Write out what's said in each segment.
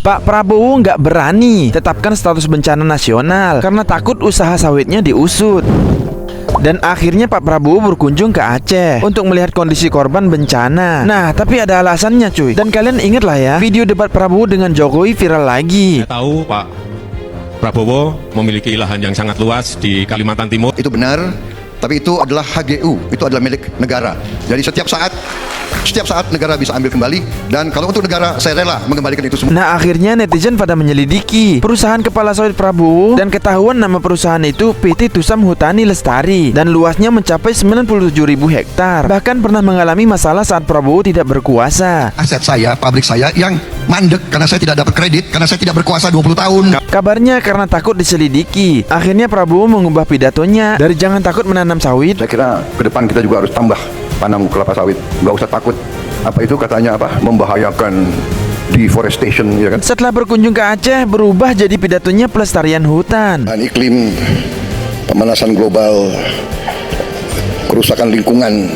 Pak Prabowo nggak berani tetapkan status bencana nasional karena takut usaha sawitnya diusut. Dan akhirnya Pak Prabowo berkunjung ke Aceh untuk melihat kondisi korban bencana. Nah, tapi ada alasannya cuy. Dan kalian ingat lah ya, video debat Prabowo dengan Jokowi viral lagi. Saya tahu Pak Prabowo memiliki lahan yang sangat luas di Kalimantan Timur. Itu benar, tapi itu adalah HGU, itu adalah milik negara. Jadi setiap saat negara bisa ambil kembali, dan kalau untuk negara saya rela mengembalikan itu semua. Nah, akhirnya netizen pada menyelidiki perusahaan kepala sawit Prabowo dan ketahuan nama perusahaan itu PT Tusam Hutani Lestari dan luasnya mencapai 97.000 hektar. Bahkan pernah mengalami masalah saat Prabowo tidak berkuasa. Aset saya, pabrik saya yang mandek karena saya tidak dapat kredit, karena saya tidak berkuasa 20 tahun. Kabarnya karena takut diselidiki, akhirnya Prabowo mengubah pidatonya dari jangan takut menanam sawit. Saya kira ke depan kita juga harus tambah tanam kelapa sawit. Nggak usah takut. Apa itu katanya apa? Membahayakan deforestation, ya kan? Setelah berkunjung ke Aceh, berubah jadi pidatonya pelestarian hutan. Dan iklim, pemanasan global, kerusakan lingkungan,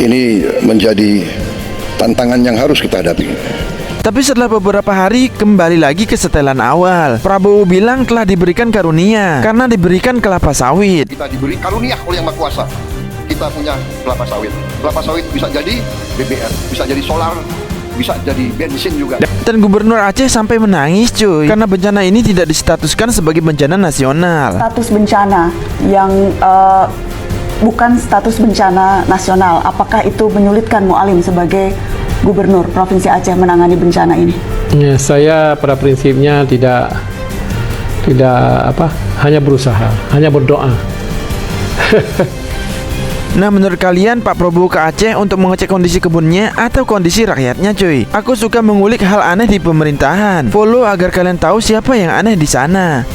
ini menjadi tantangan yang harus kita hadapi. Tapi setelah beberapa hari kembali lagi ke setelan awal. Prabowo bilang telah diberikan karunia karena diberikan kelapa sawit. Kita diberi karunia oleh Yang Maha Kuasa. Kita punya kelapa sawit. Kelapa sawit bisa jadi BBR, bisa jadi solar, bisa jadi bensin juga. Dan Gubernur Aceh sampai menangis cuy karena bencana ini tidak distatuskan sebagai bencana nasional. Status bencana yang bukan status bencana nasional, apakah itu menyulitkan Mualim sebagai Gubernur Provinsi Aceh menangani bencana ini? Ya, saya pada prinsipnya tidak hanya berusaha, hanya berdoa. Nah, menurut kalian Pak Prabowo ke Aceh untuk mengecek kondisi kebunnya atau kondisi rakyatnya cuy? Aku suka mengulik hal aneh di pemerintahan. Follow agar kalian tahu siapa yang aneh di sana.